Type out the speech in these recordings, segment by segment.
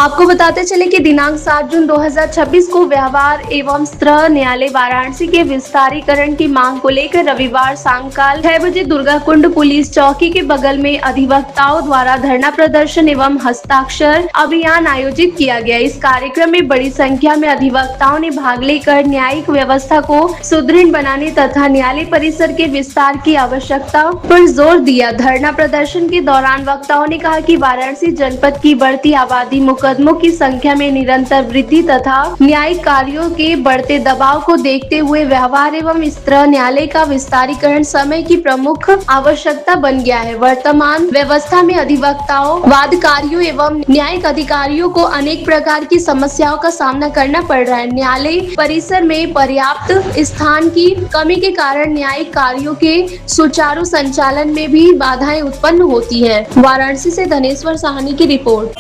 आपको बताते चले कि दिनांक 7 जून 2026 को व्यवहार एवं सत्र न्यायालय वाराणसी के विस्तारीकरण की मांग को लेकर रविवार सायंकाल 6 बजे दुर्गा कुंड पुलिस चौकी के बगल में अधिवक्ताओं द्वारा धरना प्रदर्शन एवं हस्ताक्षर अभियान आयोजित किया गया। इस कार्यक्रम में बड़ी संख्या में अधिवक्ताओं ने भाग लेकर न्यायिक व्यवस्था को सुदृढ़ बनाने तथा न्यायालय परिसर के विस्तार की आवश्यकता पर जोर दिया। धरना प्रदर्शन के दौरान वक्ताओं ने कहा कि वाराणसी जनपद की बढ़ती आबादी, मुकदमों की संख्या में निरंतर वृद्धि तथा न्यायिक कार्यों के बढ़ते दबाव को देखते हुए व्यवहार एवं सत्र न्यायालय का विस्तारीकरण समय की प्रमुख आवश्यकता बन गया है। वर्तमान व्यवस्था में अधिवक्ताओं, वादकारियों एवं न्यायिक अधिकारियों को अनेक प्रकार की समस्याओं का सामना करना पड़ रहा है। न्यायालय परिसर में पर्याप्त स्थान की कमी के कारण न्यायिक कार्यों के सुचारू संचालन में भी बाधाएं उत्पन्न होती है। वाराणसी से धनेश्वर साहनी की रिपोर्ट।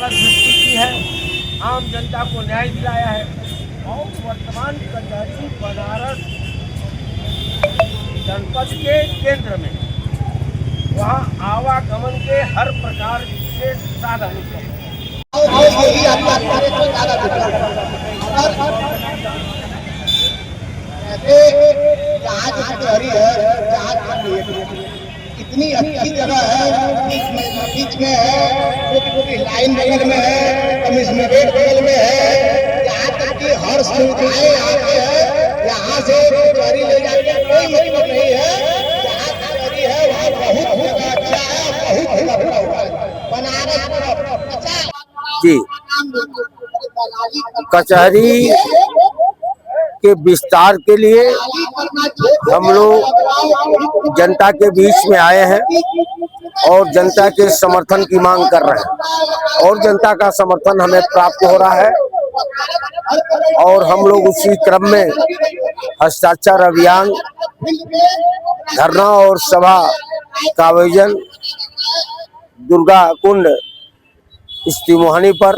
आम जनता को न्याय दिलाया है और वर्तमान कचहरी बनारस जनपद के केंद्र में वहाँ आवागमन के हर प्रकार के साधन इतनी अच्छी जगह है, बीच में है, छोटी लाइन बगल में है, कमिश्नरेट बगल में है, यहाँ तक कि हर सुविधाएं आते हैं। यहाँ से कचहरी ले जाके कोई मतलब नहीं है। जहाँ कचहरी है वहाँ बहुत जगह अच्छा है, बहुत जगह हुआ है। बनारस जी कचहरी के विस्तार के लिए हम लोग जनता के बीच में आए हैं और जनता के समर्थन की मांग कर रहे हैं और जनता का समर्थन हमें प्राप्त हो रहा है और हम लोग उसी क्रम में हस्ताक्षर अभियान, धरना और सभा का आयोजन दुर्गा कुंड स्थित पर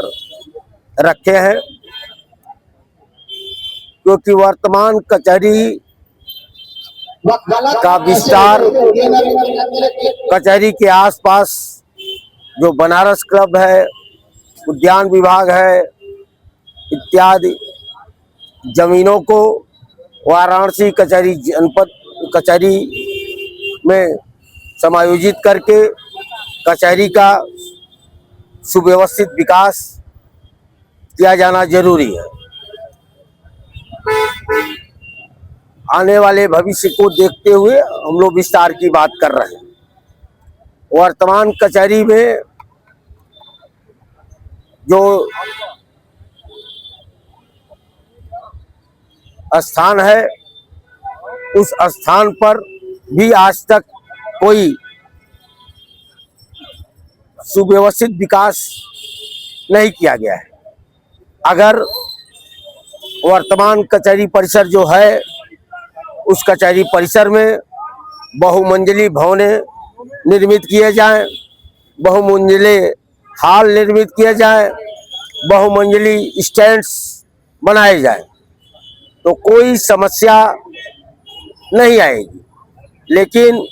रखे हैं, क्योंकि वर्तमान कचहरी का विस्तार, कचहरी के आसपास जो बनारस क्लब है, उद्यान विभाग है इत्यादि जमीनों को वाराणसी कचहरी जनपद कचहरी में समायोजित करके कचहरी का सुव्यवस्थित विकास किया जाना जरूरी है। आने वाले भविष्य को देखते हुए हम लोग विस्तार की बात कर रहे हैं। वर्तमान कचहरी में जो स्थान है, उस स्थान पर भी आज तक कोई सुव्यवस्थित विकास नहीं किया गया है। अगर वर्तमान कचहरी परिसर जो है, उस कचहरी परिसर में बहुमंजिली भवनें निर्मित किए जाएं, बहुमंजिले हॉल निर्मित किए जाएं, बहुमंजिली स्टैंड्स बनाए जाएं, तो कोई समस्या नहीं आएगी। लेकिन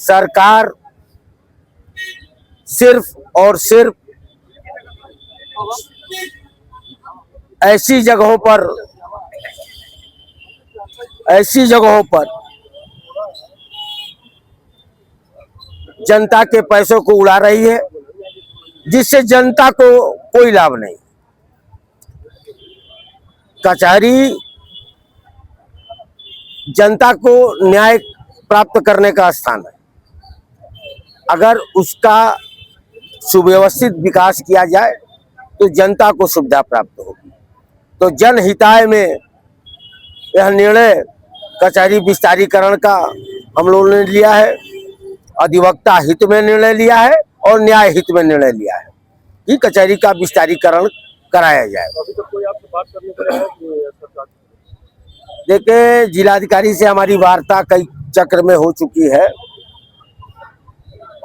सरकार सिर्फ और सिर्फ ऐसी जगहों पर जनता के पैसों को उड़ा रही है, जिससे जनता को कोई लाभ नहीं। कचहरी जनता को न्याय प्राप्त करने का स्थान है। अगर उसका सुव्यवस्थित विकास किया जाए तो जनता को सुविधा प्राप्त होगी। तो जनहिताय में यह निर्णय कचहरी विस्तारीकरण का हम लोगों ने लिया है, अधिवक्ता हित में निर्णय लिया है और न्याय हित में निर्णय लिया है कि कचहरी का विस्तारीकरण कराया जाए। अभी तक कोई आपसे बात करने को है कि सरकार? देखिए, जिलाधिकारी से हमारी वार्ता कई चक्र में हो चुकी है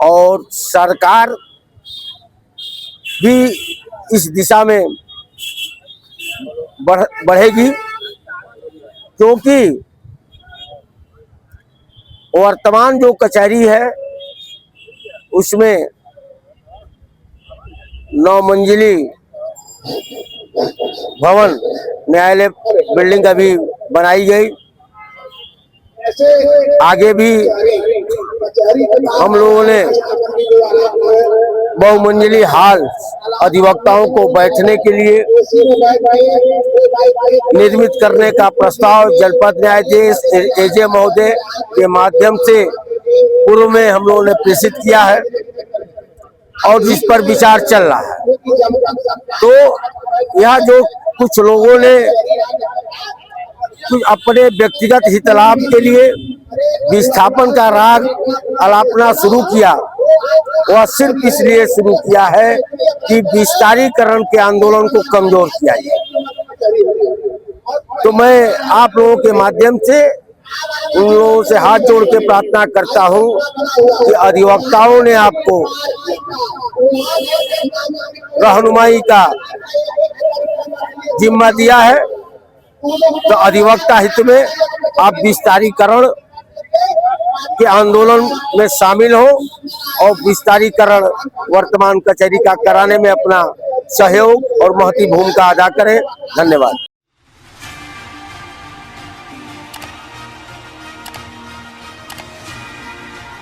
और सरकार भी इस दिशा में बढ़ेगी, क्योंकि वर्तमान जो कचहरी है उसमें 9 मंजिली भवन न्यायालय बिल्डिंग अभी बनाई गई। आगे भी हम लोगों ने बहुमंजिली हॉल अधिवक्ताओं को बैठने के लिए निर्मित करने का प्रस्ताव जनपद न्यायाधीश एजे महोदय के माध्यम से पूर्व में हम लोगों ने प्रेषित किया है और जिस पर विचार चल रहा है। तो यह जो कुछ लोगों ने कुछ अपने व्यक्तिगत हित लाभ के लिए विस्थापन का राग अलापना शुरू किया, वह सिर्फ इसलिए शुरू किया है कि विस्तारीकरण के आंदोलन को कमजोर किया जाए। तो मैं आप लोगों के माध्यम से उन लोगों से हाथ जोड़ के प्रार्थना करता हूं कि अधिवक्ताओं ने आपको रहनुमाई का जिम्मा दिया है, तो अधिवक्ता हित में आप विस्तारीकरण के आंदोलन में शामिल हो और विस्तारीकरण वर्तमान कचहरी का कराने में अपना सहयोग और महती भूमिका अदा करें। धन्यवाद।